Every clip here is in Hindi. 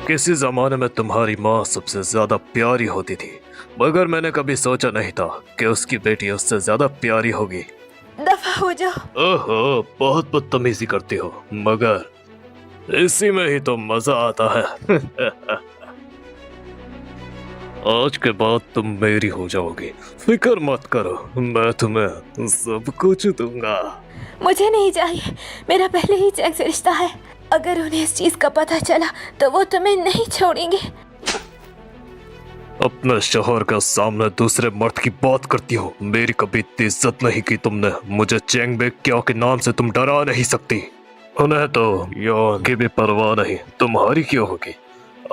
किसी जमाने में तुम्हारी माँ सबसे ज्यादा प्यारी होती थी, मगर मैंने कभी सोचा नहीं था कि उसकी बेटी उससे ज्यादा प्यारी होगी। दफा हो जाओ। ओहो, बहुत बदतमीजी करती हो, मगर इसी में ही तो मजा आता है। आज के बाद तुम मेरी हो जाओगी, फिक्र मत करो, मैं तुम्हें सब कुछ दूंगा। मुझे नहीं चाहिए, मेरा पहले ही चेक से रिश्ता है। अगर उन्हें इस चीज का पता चला तो वो तुम्हें नहीं छोड़ेंगे। अपने शोहर के सामने दूसरे मर्द की बात करती हो। मेरी कभी इतनी इज्जत नहीं की तुमने। मुझे चेंग बेग क्या के नाम से तुम डरा नहीं सकती। उन्हें तो यान की भी परवाह नहीं, तुम्हारी क्यों होगी।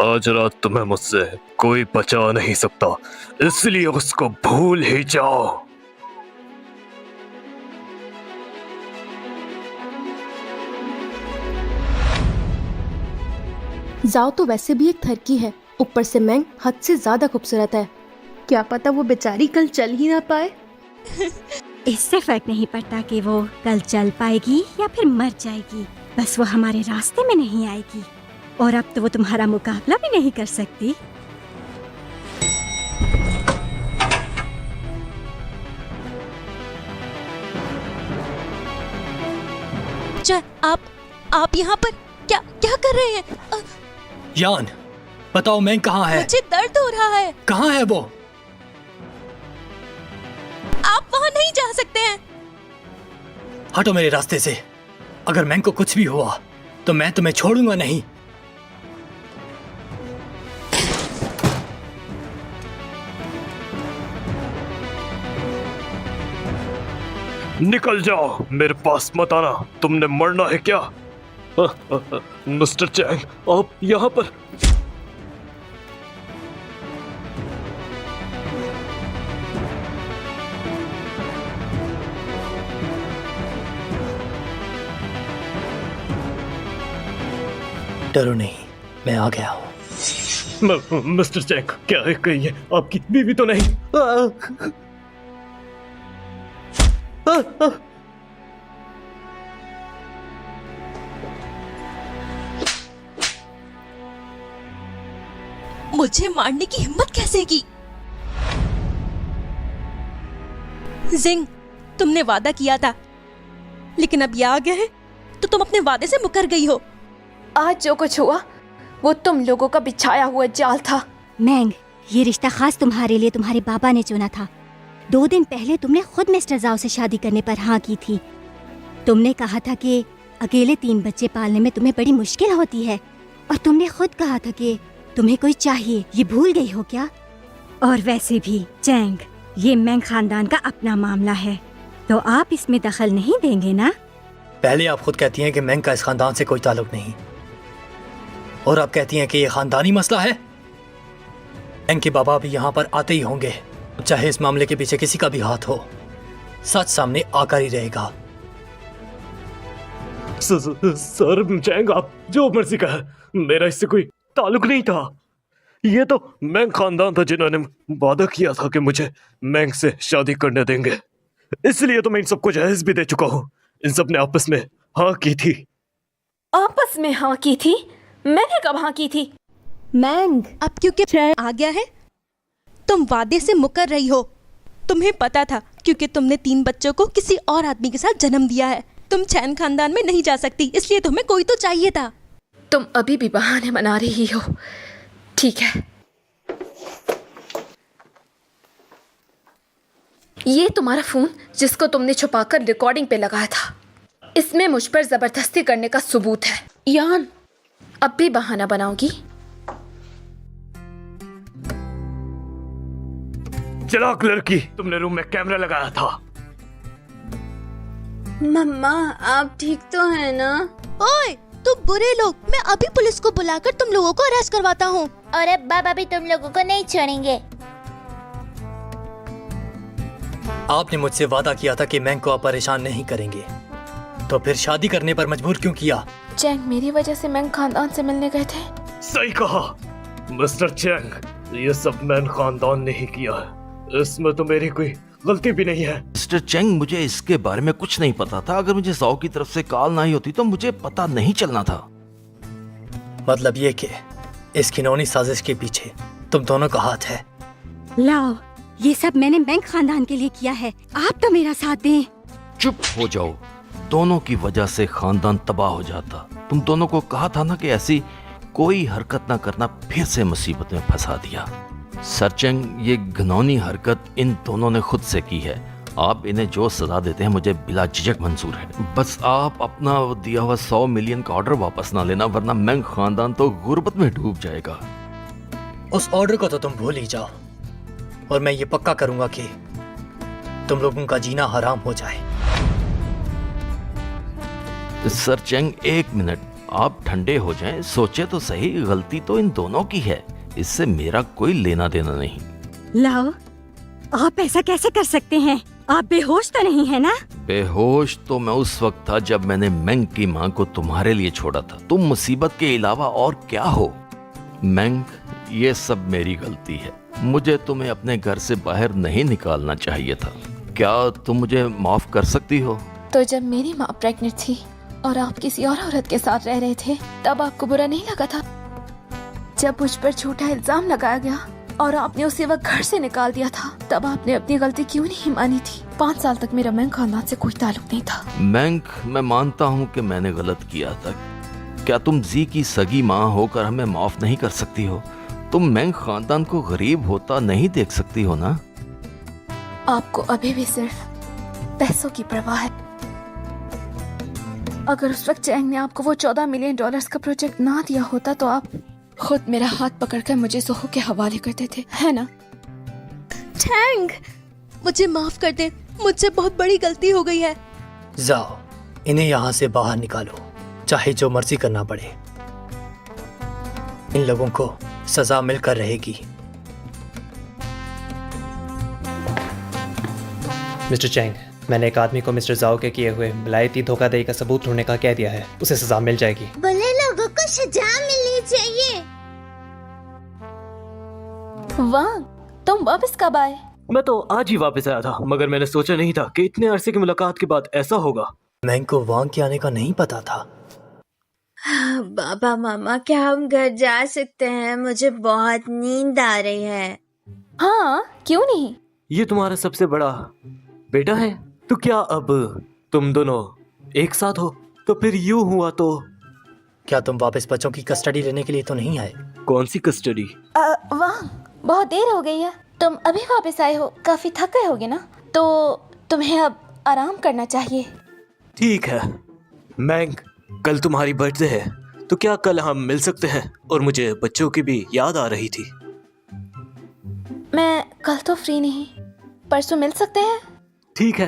आज रात तुम्हें मुझसे कोई बचा नहीं सकता, इसलिए उसको भूल ही जाओ। जाओ तो वैसे भी एक थरकी है, ऊपर से मैंग हद से ज्यादा खूबसूरत है। क्या पता वो बेचारी कल चल ही ना पाए। इससे फर्क नहीं पड़ता कि वो कल चल पाएगी या फिर मर जाएगी, बस वो हमारे रास्ते में नहीं आएगी। और अब तो वो तुम्हारा मुकाबला भी नहीं कर सकती। आप यहाँ पर क्या क्या कर रहे हैं? यान, बताओ मैं कहाँ है? मुझे दर्द हो रहा है। कहाँ है वो? आप वहाँ नहीं जा सकते हैं। हटो मेरे रास्ते से। अगर मैं को कुछ भी हुआ तो मैं तुम्हें छोड़ूंगा नहीं। निकल जाओ, मेरे पास मत आना। तुमने मरना है क्या? मिस्टर चैंग, आप यहाँ पर? डरो नहीं, मैं आ गया हूँ। मिस्टर चैंग, क्या है कहीं ये आपकी बीवी तो नहीं? मुझे मारने की हिम्मत कैसे की? जिंग, तुमने वादा किया था, लेकिन अब ये आ गया है तो तुम अपने वादे से मुकर गई हो। आज जो कुछ हुआ वो तुम लोगों का बिछाया हुआ जाल था। मैंग, ये रिश्ता खास तुम्हारे लिए तुम्हारे बाबा ने चुना था। 2 दिन पहले तुमने खुद मिस्टर जाओ से शादी करने पर हाँ की थी। तुमने कहा था कि अकेले 3 बच्चे पालने में तुम्हें बड़ी मुश्किल होती है, और तुमने खुद कहा था कि तुम्हें कोई चाहिए। ये भूल गई हो क्या? और वैसे भी चैंग, ये मैंग खानदान का अपना मामला है, तो आप इसमें दखल नहीं देंगे ना? पहले आप खुद कहती हैं कि मैंग का इस खानदान से कोई ताल्लुक नहीं, और आप कहती हैं कि ये खानदानी मसला है। मैंग के बाबा भी यहाँ पर आते ही होंगे, चाहे इस मामले के पीछे किसी का भी हाथ हो। सच सामने आकर ही रहेगा। सर चैंग, आप जो मर्जी कहा, मेरा इससे कोई ताल्लुक नहीं था। ये तो मैंग खानदान था जिन्होंने वादा किया था कि मुझे मैंग से शादी करने देंगे, इसलिए तो मैं इन सबको जहेज भी दे चुका हूँ। इन सब ने आपस में हाँ की थी। आपस में हाँ की थी? मैंने कब हाँ की थी? मैंग, अब क्योंकि आ गया है, तुम वादे से मुकर रही हो। तुम्हें पता था क्योंकि तुमने 3 बच्चों को किसी और आदमी के साथ जन्म दिया है। तुम चैन खानदान में नहीं जा सकती, इसलिए तुम्हें कोई तो चाहिए था। तुम अभी भी बहाने बना रही हो। ठीक है, ये तुम्हारा फोन जिसको तुमने छुपाकर रिकॉर्डिंग पे लगाया था, इसमें मुझ पर जबरदस्ती करने का सबूत है। यान, अब भी बहाना बनाओगी? चलाक लड़की, तुमने रूम में कैमरा लगाया था। मम्मा, आप ठीक तो है ना? ओए, तुम बुरे लोग, मैं अभी पुलिस को बुलाकर तुम लोगों को अरेस्ट करवाता हूँ। और अब बाबा भी तुम लोगों को नहीं छोड़ेंगे। आपने मुझसे वादा किया था कि मैंग को आप परेशान नहीं करेंगे, तो फिर शादी करने पर मजबूर क्यों किया? चैंग मेरी वजह से मैंग खानदान से मिलने गए थे। सही कहा मिस्टर चैंग, ये सब मैंग खानदान ने ही किया है, इसमें तो मेरी कोई गलती भी नहीं है। मिस्टर चेंग, मुझे इसके बारे में कुछ नहीं पता था। अगर मुझे जाओ की तरफ से कॉल नहीं होती तो मुझे पता नहीं चलना था। मतलब ये कि इस घिनौनी साजिश के पीछे तुम दोनों का हाथ है। लाओ, ये सब मैंने बैंक खानदान के लिए किया है, आप तो मेरा साथ दें। चुप हो जाओ, दोनों की वजह से खानदान तबाह हो जाता। तुम दोनों को कहा था ना कि ऐसी कोई हरकत ना करना, फिर से मुसीबत में फंसा दिया। सरचेंग, ये घिनौनी हरकत इन दोनों ने खुद से की है। आप इन्हें जो सजा देते हैं मुझे बिला झिझक मंजूर है। बस आप अपना दिया हुआ 100 मिलियन का ऑर्डर वापस ना लेना, वरना मैंग खानदान तो गुर्बत में डूब जाएगा। उस ऑर्डर को तो तुम भूल ही जाओ, और मैं ये पक्का करूंगा कि तुम लोगों का जीना हराम हो जाए। सरचेंग, 1 मिनट, आप ठंडे हो जाएं, सोचे तो सही। गलती तो इन दोनों की है, इससे मेरा कोई लेना देना नहीं। लाओ, आप ऐसा कैसे कर सकते हैं? आप बेहोश तो नहीं है ना? बेहोश तो मैं उस वक्त था जब मैंने मैंग की माँ को तुम्हारे लिए छोड़ा था। तुम मुसीबत के अलावा और क्या हो? मैंग, ये सब मेरी गलती है। मुझे तुम्हें अपने घर से बाहर नहीं निकालना चाहिए था। क्या तुम मुझे माफ कर सकती हो? तो जब मेरी माँ प्रेग्नेंट थी और आप किसी और औरत के साथ रह रहे थे, तब आपको बुरा नहीं लगा था? जब मुझ पर झूठा इल्जाम लगाया गया और आपने उसी वक्त घर से निकाल दिया था, तब आपने अपनी गलती क्यों नहीं मानी थी? 5 साल तक मेरा मैंग खानदान से कोई ताल्लुक नहीं था। मैंग, मैं मानता हूँ कि मैंने गलत किया था। क्या तुम जी की सगी माँ होकर हमें माफ नहीं कर सकती हो? तुम मैंग खानदान को गरीब होता नहीं देख सकती हो ना? आपको अभी भी सिर्फ पैसों की परवाह है। अगर उस वक्त चैंग ने आपको वो $14 मिलियन का प्रोजेक्ट ना दिया होता, तो आप खुद मेरा हाथ पकड़कर मुझे जोहो के हवाले करते थे, है ना? चैंग, मुझे माफ कर दे, मुझसे बहुत बड़ी गलती हो गई है। जाओ, इन्हें यहाँ से बाहर निकालो, चाहे जो मर्जी करना पड़े। इन लोगों को सजा मिलकर रहेगी। मिस्टर चैंग, मैंने एक आदमी को मिस्टर जाओ के किए हुए विलायती धोखाधड़ी का सबूत ढूंढने का कह दिया है। उसे सजा मिल जाएगी। बुरे लोगों को सजा मिलनी चाहिए। वाह, तुम वापस कब आए? मैं तो आज ही वापस आया था, मगर मैंने सोचा नहीं था कि इतने अरसे की मुलाकात के बाद ऐसा होगा। मैंग को वांग के आने का नहीं पता था। बाबा मामा, क्या हम घर जा सकते हैं? मुझे बहुत नींद आ रही है। हाँ, क्यों नहीं? ये तुम्हारा सबसे बड़ा बेटा है, तो क्या अब तुम दोनों एक साथ हो? तो फिर यूं हुआ तो क्या तुम वापस बच्चों की कस्टडी लेने के लिए तो नहीं आए? कौन सी कस्टडी? वाह, बहुत देर हो गई है। तुम अभी वापस आए हो, काफी थक गए होगे ना? तो तुम्हें अब आराम करना चाहिए। ठीक है मैंग, कल तुम्हारी बर्थडे है, तो क्या कल हम मिल सकते हैं? और मुझे बच्चों की भी याद आ रही थी। मैं कल तो फ्री नहीं, परसों मिल सकते हैं? ठीक है,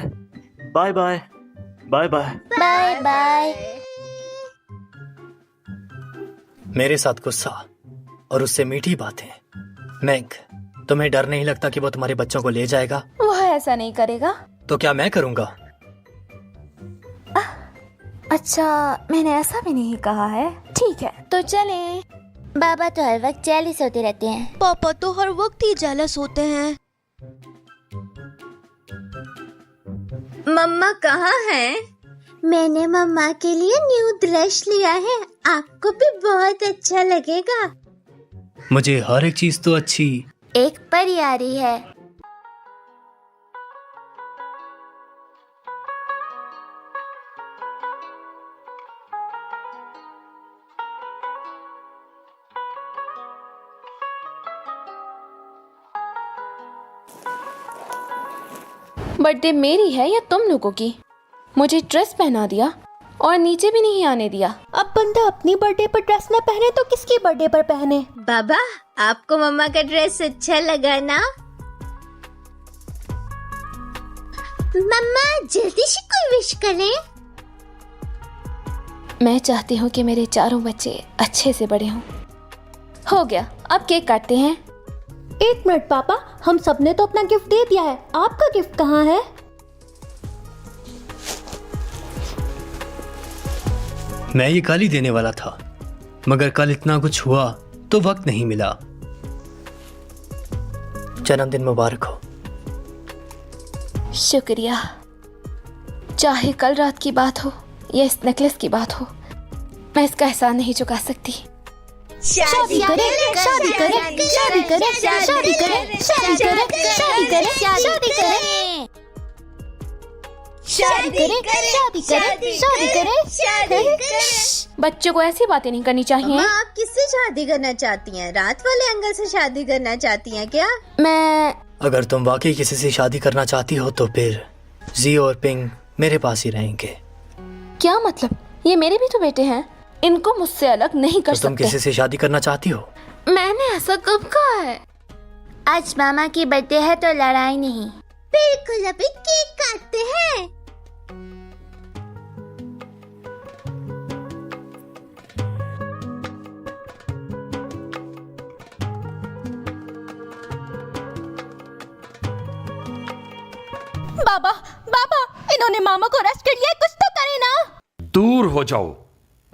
bye bye. Bye bye. Bye bye. मेरे साथ गुस्सा और उससे मीठी बातें। मैंग, तुम्हें डर नहीं लगता कि वो तुम्हारे बच्चों को ले जाएगा? वह ऐसा नहीं करेगा। तो क्या मैं करूंगा? अच्छा, मैंने ऐसा भी नहीं कहा है। ठीक है, तो चलें। बाबा तो हर वक्त जेलस होते रहते हैं। पापा तो हर वक्त ही जेलस होते हैं। मम्मा कहाँ है? मैंने मम्मा के लिए न्यू ड्रेस लिया है, आपको भी बहुत अच्छा लगेगा। मुझे हर एक चीज तो अच्छी। एक परी आ रही है। बर्थडे मेरी है या तुम लोगों की? मुझे ड्रेस पहना दिया और नीचे भी नहीं आने दिया। अब बंदा अपनी बर्थडे पर ड्रेस न पहने तो किसकी बर्थडे पर पहने? बाबा, आपको मम्मा का ड्रेस अच्छा लगा ना? मम्मा, जल्दी से कोई विश करें। मैं चाहती हूँ कि मेरे चारों बच्चे अच्छे से बड़े हों। हो गया, अब केक काटते हैं। 1 मिनट पापा, हम सबने तो अपना गिफ्ट दे दिया है, आपका गिफ्ट कहाँ है? मैं ये कल ही देने वाला था, मगर कल इतना कुछ हुआ तो वक्त नहीं मिला। जन्मदिन मुबारक हो। शुक्रिया। चाहे कल रात की बात हो या इस नेकलेस की बात हो, मैं इसका एहसान नहीं चुका सकती। शादी करें, शादी करें, शादी करें, शादी करें, शादी करें, शादी करें, शादी करें, शादी करें, शादी करें, शादी करें, शादी करें। बच्चों को ऐसी बातें नहीं करनी चाहिए। आप किससे शादी करना चाहती हैं? रात वाले अंकल से शादी करना चाहती हैं क्या? मैं अगर तुम वाकई किसी से शादी करना चाहती हो तो फिर जी और पिंग मेरे पास ही रहेंगे। क्या मतलब? ये मेरे भी तो बेटे हैं, इनको मुझसे अलग नहीं कर तो तुम सकते। किसी से शादी करना चाहती हो? मैंने ऐसा कब कहा है? आज मामा की बर्थडे है तो लड़ाई नहीं। बिल्कुल, अभी केक काटते हैं। बाबा बाबा, इन्होंने मामा को अरेस्ट कर लिया है, कुछ तो करे ना। दूर हो जाओ।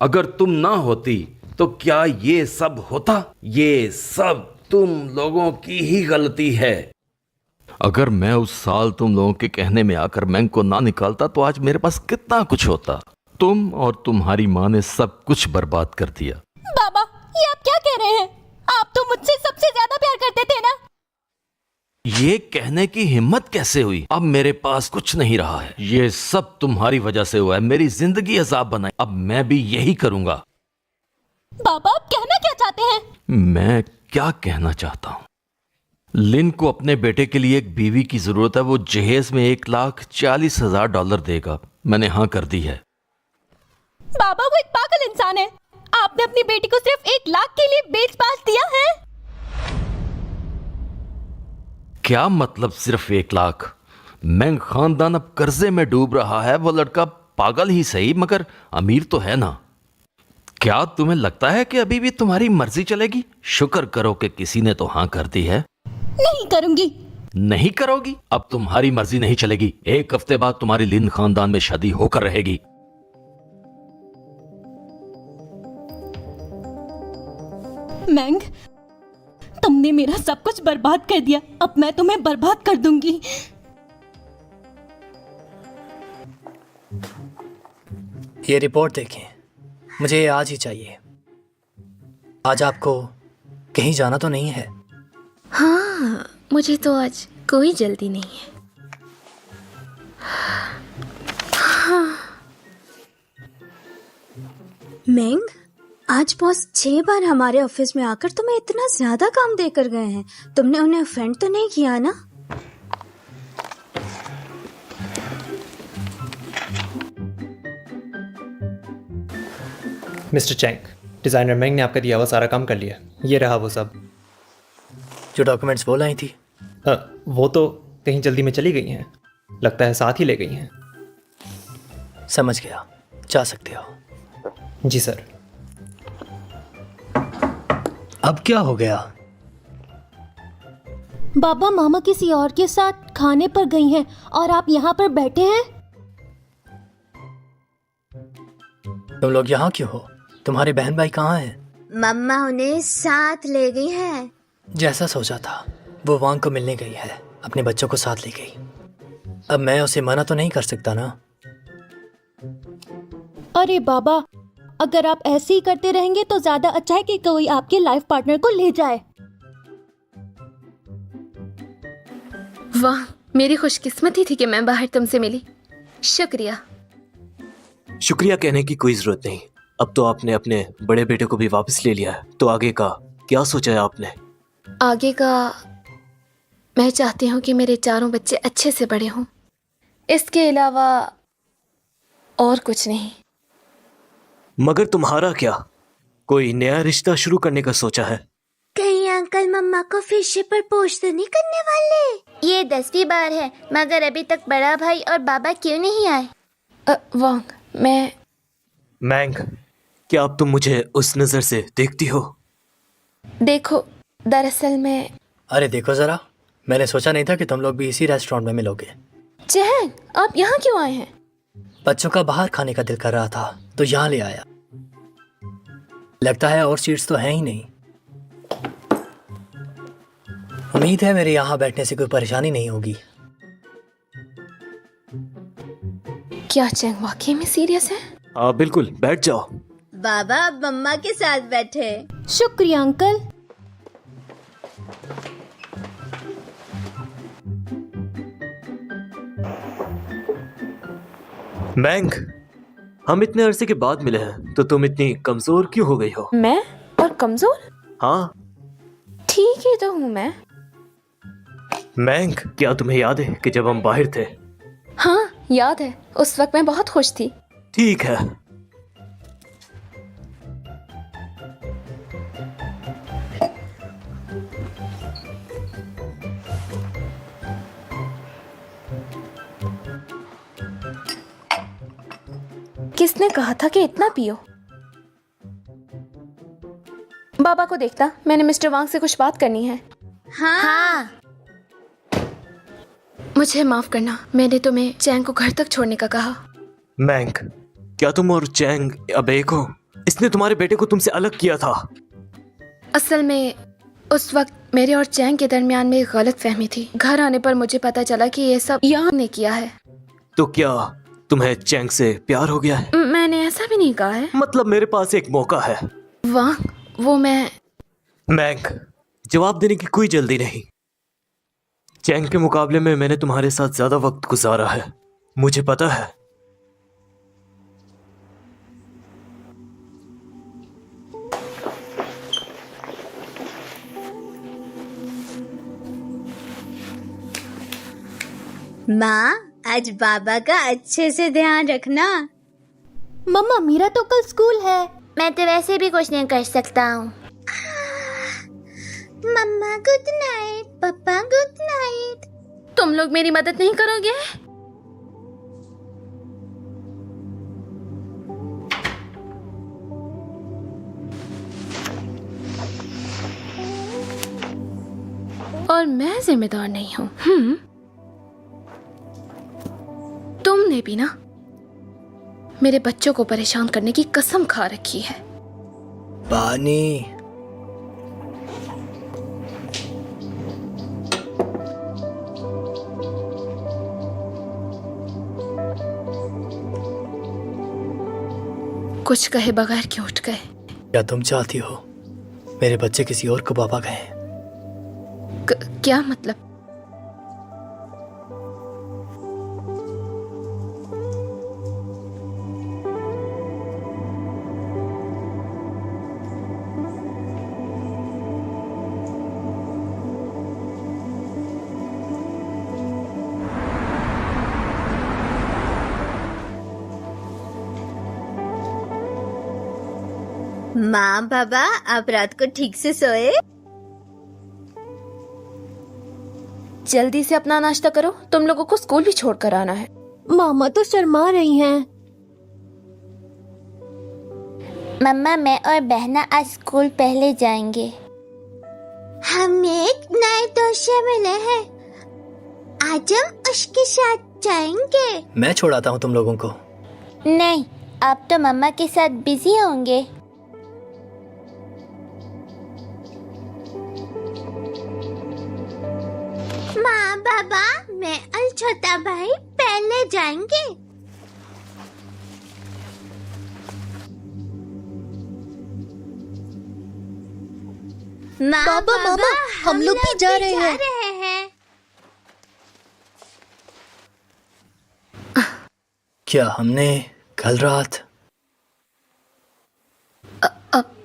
अगर तुम ना होती तो क्या ये सब होता? ये सब तुम लोगों की ही गलती है। अगर मैं उस साल तुम लोगों के कहने में आकर मैंग को ना निकालता तो आज मेरे पास कितना कुछ होता। तुम और तुम्हारी माँ ने सब कुछ बर्बाद कर दिया। बाबा, ये आप क्या कह रहे हैं? आप तो मुझसे सबसे ज्यादा प्यार करते थे ना। ये कहने की हिम्मत कैसे हुई? अब मेरे पास कुछ नहीं रहा है। ये सब तुम्हारी वजह से हुआ है। मेरी जिंदगी अजाब बनाई। अब मैं भी यही करूंगा। बाबा, आप कहना क्या चाहते हैं? मैं क्या कहना चाहता हूं? लिन को अपने बेटे के लिए एक बीवी की जरूरत है। वो जहेज में $1,40,000 देगा। मैंने हाँ कर दी है। बाबा, वो एक पागल इंसान है। आपने अपनी बेटी को सिर्फ 1 लाख के लिए बेच बाच दिया है। क्या मतलब सिर्फ 1 लाख? मैंग खानदान अब कर्जे में डूब रहा है। वो लड़का पागल ही सही मगर अमीर तो है ना। क्या तुम्हें लगता है कि अभी भी तुम्हारी मर्जी चलेगी? शुक्र करो कि किसी ने तो हाँ कर दी है। नहीं करूंगी। नहीं करोगी? अब तुम्हारी मर्जी नहीं चलेगी। 1 हफ्ते बाद तुम्हारी लिन खानदान में शादी होकर रहेगी। मैंग, तुमने मेरा सब कुछ बर्बाद कर दिया। अब मैं तुम्हें बर्बाद कर दूंगी। ये रिपोर्ट देखें, मुझे ये आज ही चाहिए। आज आपको कहीं जाना तो नहीं है? हाँ, मुझे तो आज कोई जल्दी नहीं है। मैंग, आज बॉस 6 बार हमारे ऑफिस में आकर तुम्हें इतना ज्यादा काम देकर गए हैं। तुमने उन्हें ऑफेंड तो नहीं किया ना? मिस्टर चैंग, डिज़ाइनर मैंग ने आपका दिया हुआ सारा काम कर लिया। ये रहा वो सब। जो डॉक्यूमेंट्स वो लाई थी? वो तो कहीं जल्दी में चली गई हैं। लगता है साथ ही ले गई हैं। समझ गया, जा सकते हो। जी सर। अब क्या हो गया? बाबा, मामा किसी और के साथ खाने पर गई हैं और आप यहाँ पर बैठे हैं। तुम लोग यहाँ क्यों हो? तुम्हारे बहन भाई कहाँ हैं? मम्मा उन्हें साथ ले गई है। जैसा सोचा था, वो वांग को मिलने गई है, अपने बच्चों को साथ ले गई। अब मैं उसे मना तो नहीं कर सकता ना। अरे बाबा, अगर आप ऐसे ही करते रहेंगे तो ज्यादा अच्छा है कि कोई आपके लाइफ पार्टनर को ले जाए। वाह, मेरी खुशकिस्मती थी कि मैं बाहर तुमसे मिली। शुक्रिया। शुक्रिया कहने की कोई जरूरत नहीं। अब तो आपने अपने बड़े बेटे को भी वापस ले लिया है, तो आगे का क्या सोचा है आपने? आगे का मैं चाहती हूँ कि मेरे 4 बच्चे अच्छे से बड़े हों। इसके अलावा और कुछ नहीं। मगर तुम्हारा क्या? कोई नया रिश्ता शुरू करने का सोचा है? कहीं अंकल मम्मा को फिर से प्रपोज तो नहीं करने वाले? ये 10वीं बार है, मगर अभी तक बड़ा भाई और बाबा क्यों नहीं आए? वांग, मैंग, क्या अब तुम मुझे उस नजर से देखती हो? देखो, दरअसल मैं। अरे देखो जरा, मैंने सोचा नहीं था कि तुम लोग भी इसी रेस्टोरेंट में मिलोगे। चैंग, आप यहाँ क्यों आए हैं? बच्चों का बाहर खाने का दिल कर रहा था तो यहाँ ले आया। लगता है और सीट्स तो हैं ही नहीं। उम्मीद है मेरे यहाँ बैठने से कोई परेशानी नहीं होगी। क्या चैंग वाकई में सीरियस है? हाँ बिल्कुल, बैठ जाओ। बाबा अब मम्मा के साथ बैठे। शुक्रिया अंकल। मैंग, हम इतने अरसे के बाद मिले हैं तो तुम इतनी कमजोर क्यों हो गई हो? मैं और कमजोर? हाँ ठीक ही तो हूँ मैं। मैंग, क्या तुम्हें याद है कि जब हम बाहर थे? हाँ याद है, उस वक्त मैं बहुत खुश थी। ठीक है, किसने कहा था कि इतना पियो? बाबा को देखता, मैंने मिस्टर वांग से कुछ बात करनी है। हाँ। मुझे माफ करना, मैंने तुम्हें चैंग को घर तक छोड़ने का कहा। मैंग, क्या तुम और चैंग अब एक हो? इसने तुम्हारे बेटे को तुमसे अलग किया था। असल में उस वक्त मेरे और चैंग के दरमियान में एक गलत फहमी थी। घर आने पर मुझे पता चला कि ये सब यांग ने किया है। तो क्या तुम्हें चैंग से प्यार हो गया है? मैंने ऐसा भी नहीं कहा है। मतलब मेरे पास एक मौका है। वांग, वो मैं मैंग, जवाब देने की कोई जल्दी नहीं। चैंग के मुकाबले में मैंने तुम्हारे साथ ज्यादा वक्त गुजारा है, मुझे पता है। माँ, आज बाबा का अच्छे से ध्यान रखना। मम्मा मेरा तो कल स्कूल है। मैं तो वैसे भी कुछ नहीं कर सकता हूँ। मम्मा गुड नाइट, पापा गुड नाइट। तुम लोग मेरी मदद नहीं करोगे? और मैं जिम्मेदार नहीं हूँ। तुमने भी ना मेरे बच्चों को परेशान करने की कसम खा रखी है। पानी। कुछ कहे बगैर क्यों उठ गए? क्या तुम चाहती हो मेरे बच्चे किसी और को बाबा कहें? क्या मतलब? माँ बाबा, आप रात को ठीक से सोए? जल्दी से अपना नाश्ता करो, तुम लोगों को स्कूल भी छोड़ कर आना है। मामा तो शर्मा रही हैं। मम्मा, मैं और बहना आज स्कूल पहले जाएंगे। हम एक नए दोस्त से मिले हैं, आज हम उसके साथ जाएंगे। मैं छोड़ाता हूँ तुम लोगों को। नहीं, आप तो मम्मा के साथ बिजी होंगे। माँ बाबा, मैं और छोटा भाई पहले जाएंगे। माँ बाबा, मामा, हम लोग भी जा रहे हैं। क्या हमने कल रात अब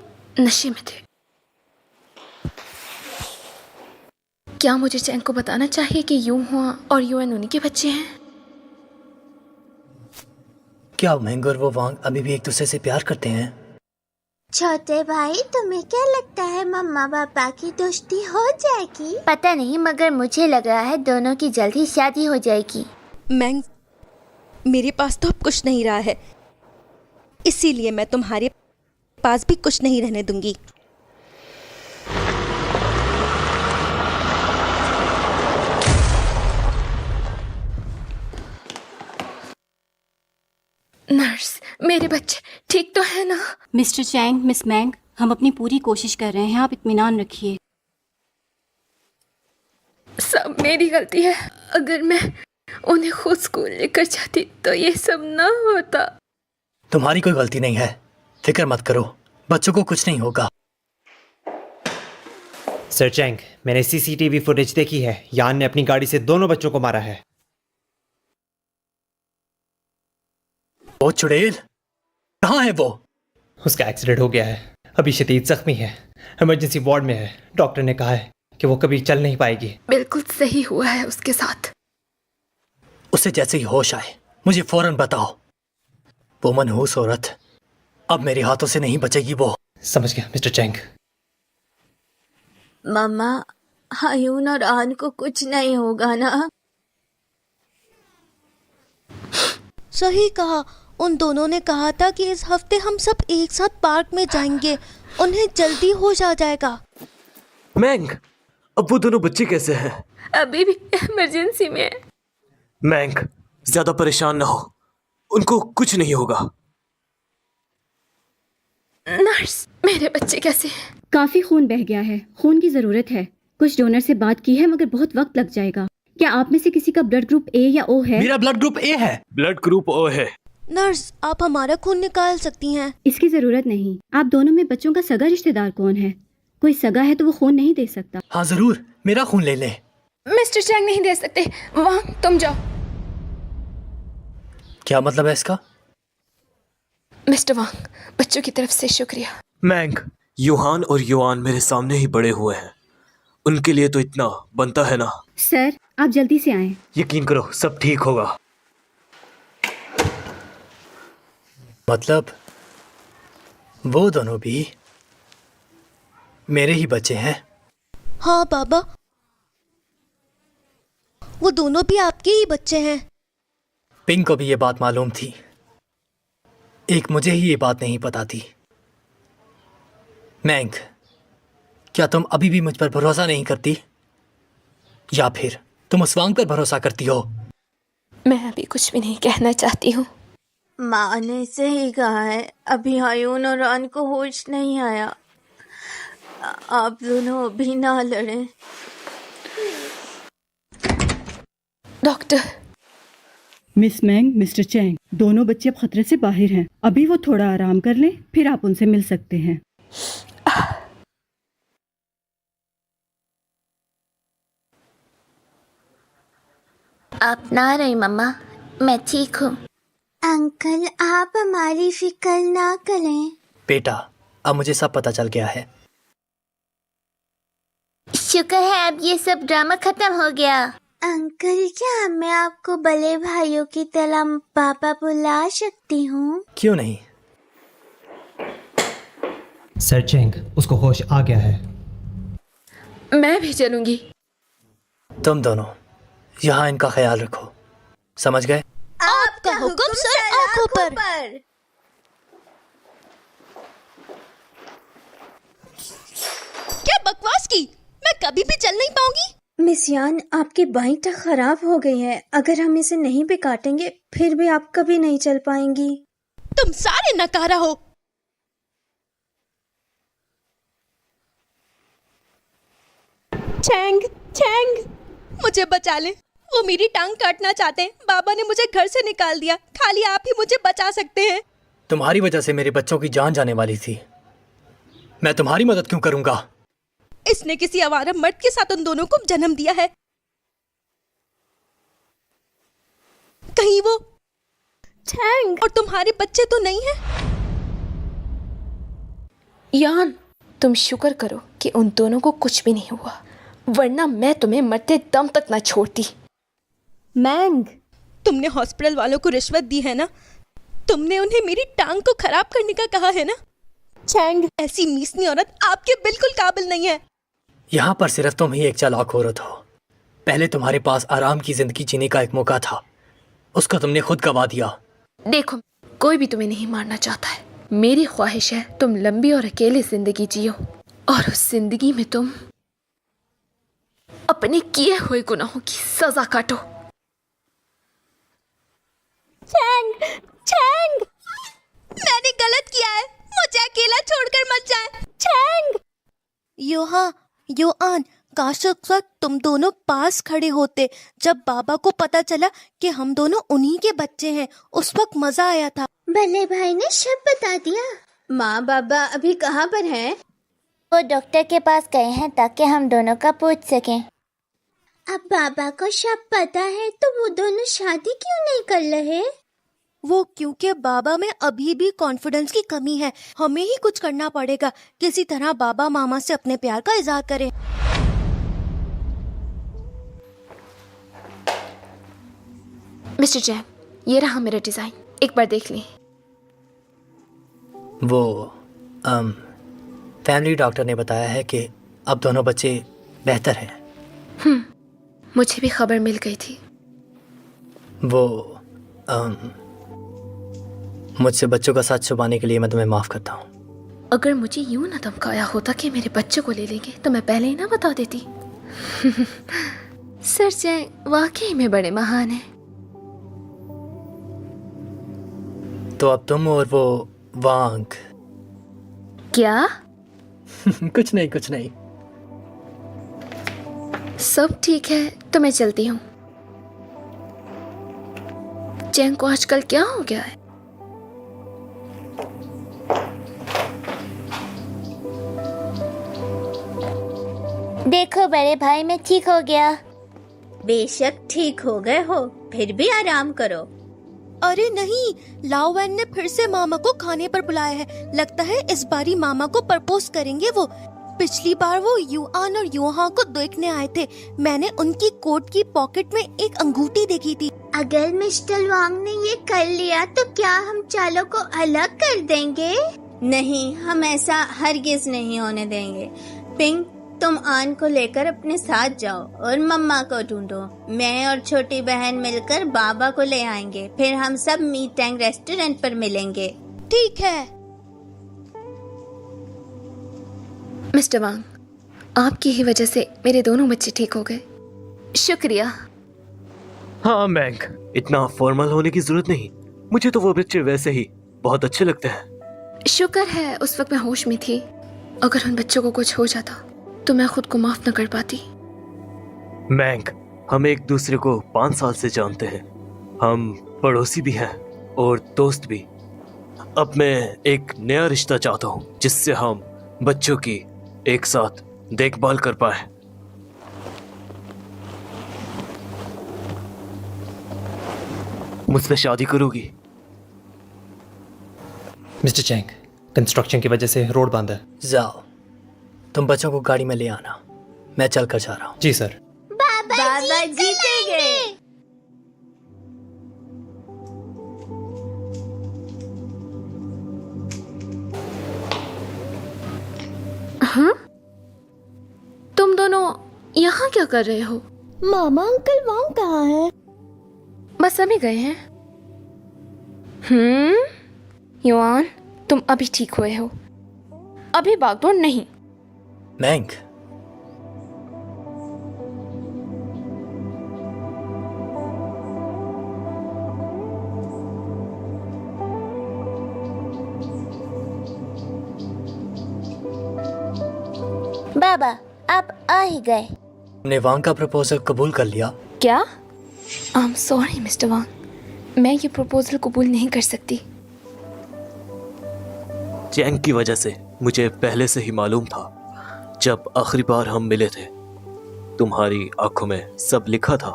नशे में थे। क्या मुझे चैंग को बताना चाहिए कि यूं हुआ और यूएन उन्हीं के बच्चे हैं? क्या मैंग और वो वांग अभी भी एक दूसरे से प्यार करते हैं? छोटे भाई, तुम्हें क्या लगता है मम्मा पापा की दोस्ती हो जाएगी? पता नहीं, मगर मुझे लग रहा है दोनों की जल्द ही शादी हो जाएगी। मैंग, मेरे पास तो अब कुछ नहीं रहा है, इसीलिए मैं तुम्हारे पास भी कुछ नहीं रहने दूंगी। नर्स, मेरे बच्चे ठीक तो है ना? मिस्टर चैंग, मिस मैंग, हम अपनी पूरी कोशिश कर रहे हैं, आप इत्मीनान रखिए। सब मेरी गलती है। अगर मैं उन्हें खुद स्कूल लेकर जाती तो ये सब ना होता। तुम्हारी कोई गलती नहीं है। फिक्र मत करो, बच्चों को कुछ नहीं होगा। सर चैंग, मैंने सीसीटीवी फुटेज देखी है। यान ने अपनी गाड़ी से दोनों बच्चों को मारा है। वो चुड़ैल कहाँ है वो? उसका एक्सीडेंट हो गया है, अभी शदीद जख्मी है, इमरजेंसी वार्ड में है। डॉक्टर ने कहा है कि वो कभी चल नहीं पाएगी। बिल्कुल सही हुआ है उसके साथ। उसे जैसे ही होश आए मुझे फौरन बताओ। वो मनहूस औरत अब मेरे हाथों से नहीं बचेगी। वो समझ गया मिस्टर चैंग। मम्मा, हायून और आन को कुछ नहीं होगा ना? सही कहा। उन दोनों ने कहा था कि इस हफ्ते हम सब एक साथ पार्क में जाएंगे। उन्हें जल्दी होश आ जाएगा। मैंग, अब वो दोनों बच्चे कैसे हैं? अभी भी इमरजेंसी में है। मैंग, ज्यादा परेशान ना हो, उनको कुछ नहीं होगा। नर्स, मेरे बच्चे कैसे हैं? काफी खून बह गया है, खून की जरूरत है। कुछ डोनर से बात की है मगर बहुत वक्त लग जाएगा। क्या आप में से किसी का ब्लड ग्रुप ए या ओ है? मेरा ब्लड ग्रुप ए है। ब्लड ग्रुप ओ है। नर्स, आप हमारा खून निकाल सकती हैं। इसकी जरूरत नहीं। आप दोनों में बच्चों का सगा रिश्तेदार कौन है? कोई सगा है तो वो खून नहीं दे सकता। हाँ जरूर, मेरा खून ले ले। मिस्टर चैंग नहीं दे सकते। वहाँ तुम जाओ। क्या मतलब है इसका? मिस्टर वांग, बच्चों की तरफ से शुक्रिया। मैंग, यूहान और युआन मेरे सामने ही बड़े हुए हैं, उनके लिए तो इतना बनता है ना। सर, आप जल्दी से आएं। यकीन करो, सब ठीक होगा। मतलब वो दोनों भी मेरे ही बच्चे हैं? हाँ बाबा, वो दोनों भी आपके ही बच्चे हैं। पिंक को भी ये बात मालूम थी, एक मुझे ही ये बात नहीं पता थी। मैंग, क्या तुम अभी भी मुझ पर भरोसा नहीं करती, या फिर तुम उस वांग पर भरोसा करती हो? मैं अभी कुछ भी नहीं कहना चाहती हूँ। माँ ने सही कहा है, अभी हायून और आन को होश नहीं आया। आप दोनों अभी ना लड़ें। डॉक्टर। मिस मैंग, मिस्टर चैंग, दोनों बच्चे अब खतरे से बाहर हैं। अभी वो थोड़ा आराम कर लें, फिर आप उनसे मिल सकते हैं। आप ना रही मम्मा, मैं ठीक हूँ। अंकल, आप हमारी फिक्र ना करें। बेटा, अब मुझे सब पता चल गया है। शुक्र है अब ये सब ड्रामा खत्म हो गया। अंकल, क्या मैं आपको बड़े भाइयों की तरह पापा बुला सकती हूँ? क्यों नहीं? सर चैंग, उसको होश आ गया है। मैं भी चलूंगी। तुम दोनों यहाँ इनका ख्याल रखो, समझ गए? आपका हुक्म सर, आंखों पर। क्या बकवास की? मैं कभी भी चल नहीं पाऊंगी। मिस यान, आपकी बाइक तो खराब हो गई है। अगर हम इसे नहीं भी काटेंगे फिर भी आप कभी नहीं चल पाएंगी। तुम सारे नकारा हो। चैंग, चैंग, मुझे बचा ले, वो मेरी टांग काटना चाहते हैं। बाबा ने मुझे घर से निकाल दिया, खाली आप ही मुझे बचा सकते हैं। तुम्हारी वजह से मेरे बच्चों की जान जाने वाली थी, मैं तुम्हारी मदद क्यों करूंगा? इसने किसी आवारा मर्द के साथ उन दोनों को जन्म दिया है। कहीं वो चैंग, और तुम्हारे बच्चे तो नहीं है। यान, तुम शुक्र करो कि उन दोनों को कुछ भी नहीं हुआ, वरना मैं तुम्हें मरते दम तक न छोड़ती। मैंग, तुमने हॉस्पिटल वालों को रिश्वत दी है ना? तुमने उन्हें मेरी टांग को खराब करने का कहा है ना? चैंग, ऐसी मीसनी औरत आपके बिल्कुल काबिल नहीं है। यहाँ पर सिर्फ तुम ही एक चालाक औरत हो। पहले तुम्हारे पास आराम की जिंदगी जीने का एक मौका था, उसको तुमने खुद गवा दिया। देखो, कोई भी तुम्हें नहीं मारना चाहता है। मेरी ख्वाहिश है तुम लंबी और अकेली जिंदगी जियो, और उस जिंदगी में तुम अपने किए हुए गुनाहों की सजा काटो। चैंग, चैंग, मैंने गलत किया है, मुझे अकेला छोड़कर मत जाए। चैंग, योहान, काश उस वक्त तुम दोनों पास खड़े होते जब बाबा को पता चला कि हम दोनों उन्हीं के बच्चे हैं। उस वक्त मजा आया था। बल्ले भाई ने सब बता दिया। माँ बाबा अभी कहाँ पर हैं? वो डॉक्टर के पास गए हैं ताकि हम दोनों का पूछ सकें। अब बाबा को सब पता है तो वो दोनों शादी क्यों नहीं कर रहे? वो क्योंकि बाबा में अभी भी कॉन्फिडेंस की कमी है। हमें ही कुछ करना पड़ेगा, किसी तरह बाबा मामा से अपने प्यार का इजहार करें। मिस्टर जैन, ये रहा मेरा डिजाइन, एक बार देख लें। वो फैमिली डॉक्टर ने बताया है कि अब दोनों बच्चे बेहतर हैं। मुझे भी खबर मिल गई थी। वो मुझसे बच्चों का सच छुपाने के लिए मैं तुम्हें माफ़ करता हूँ। अगर मुझे यूं न धमकाया होता कि मेरे बच्चों को ले लेंगे तो मैं पहले ही ना बता देती। सर जैन वाकई में बड़े महान हैं। तो अब तुम और वो वांग क्या? कुछ नहीं। सब ठीक है तो मैं चलती हूँ। जैन को आजकल क्या हो गया है? देखो बड़े भाई, मैं ठीक हो गया। बेशक ठीक हो गए हो, फिर भी आराम करो। अरे नहीं, लाओ वैन ने फिर से मामा को खाने पर बुलाया है। लगता है इस बारी मामा को प्रपोज करेंगे वो। पिछली बार वो युआन और युहा को देखने आए थे। मैंने उनकी कोट की पॉकेट में एक अंगूठी देखी थी। अगर मिस्टर वांग ने ये कर लिया तो क्या हम चालों को अलग कर देंगे? नहीं, हम ऐसा हरगिज नहीं होने देंगे। पिंक, तुम आन को लेकर अपने साथ जाओ और मम्मा को ढूंढो। मैं और छोटी बहन मिलकर बाबा को ले आएंगे। फिर हम सब मीट टैंग रेस्टोरेंट पर मिलेंगे। ठीक है। मिस्टर वांग, आपकी ही वजह से मेरे दोनों बच्चे ठीक हो गए। शुक्रिया। हाँ मैंग, इतना फॉर्मल होने की जरूरत नहीं। मुझे तो वो बच्चे वैसे ही बहुत अच्छे लगते हैं। शुक्र है उस वक्त मैं होश में थी। अगर उन बच्चों को कुछ हो जाता तो मैं खुद को माफ न कर पाती। मैंग, हम एक दूसरे को 5 साल से जानते हैं। हम पड़ोसी भी हैं और दोस्त भी। अब मैं एक नया रिश्ता चाहता हूँ जिससे हम बच्चों की एक साथ देखभाल कर पाए। मुझसे शादी करोगी? मिस्टर चैंग, कंस्ट्रक्शन की वजह से रोड बंद है। जाओ, तुम बच्चों को गाड़ी में ले आना, मैं चल कर जा रहा हूँ। जी सर। बाबा जीतेंगे। हाँ? तुम दोनों यहाँ क्या कर रहे हो? मामा अंकल वांग कहाँ है? बस अभी गए हैं। युआन, तुम अभी ठीक हुए हो, अभी भागदौड़ नहीं। मैंग, बाबा आप आ ही गए। हमने वांग का प्रपोजल कबूल कर लिया। क्या? आई एम सॉरी मिस्टर वांग, मैं ये प्रपोजल कबूल नहीं कर सकती। चैंग की वजह से मुझे पहले से ही मालूम था। जब आखिरी बार हम मिले थे तुम्हारी आंखों में सब लिखा था।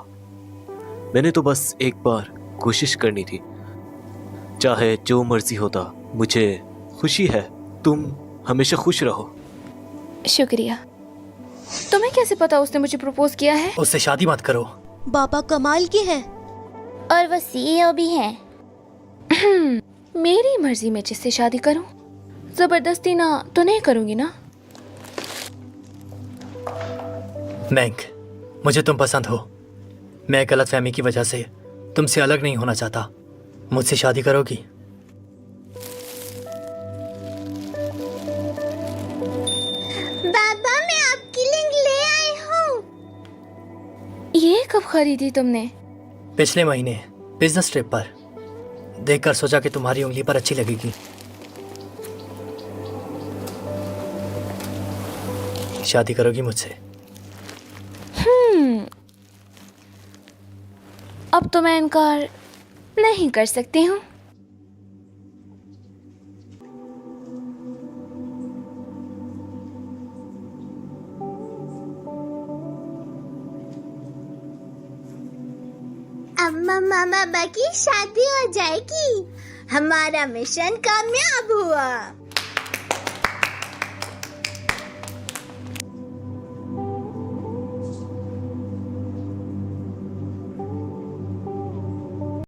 मैंने तो बस एक बार कोशिश करनी थी। चाहे जो मर्जी होता, मुझे खुशी है। तुम हमेशा खुश रहो। शुक्रिया। तुम्हें कैसे पता उसने मुझे प्रपोज किया है? उससे शादी मत करो। बाबा कमाल के हैं। और वो सीईओ भी हैं। मेरी मर्जी में जिससे शादी करूं, जबरदस्ती ना तो नहीं करूंगी ना। मैंग, मुझे तुम पसंद हो। मैं गलतफहमी की वजह से तुमसे अलग नहीं होना चाहता। मुझसे शादी करोगी? बाबा मैं आपके लिए ले आई हूँ। ये कब खरीदी तुमने? पिछले महीने बिजनेस ट्रिप पर। देखकर सोचा कि तुम्हारी उंगली पर अच्छी लगेगी। शादी करोगी मुझसे? अब तो मैं इनकार नहीं कर सकती हूँ। अम्मा मामा की शादी हो जाएगी। हमारा मिशन कामयाब हुआ।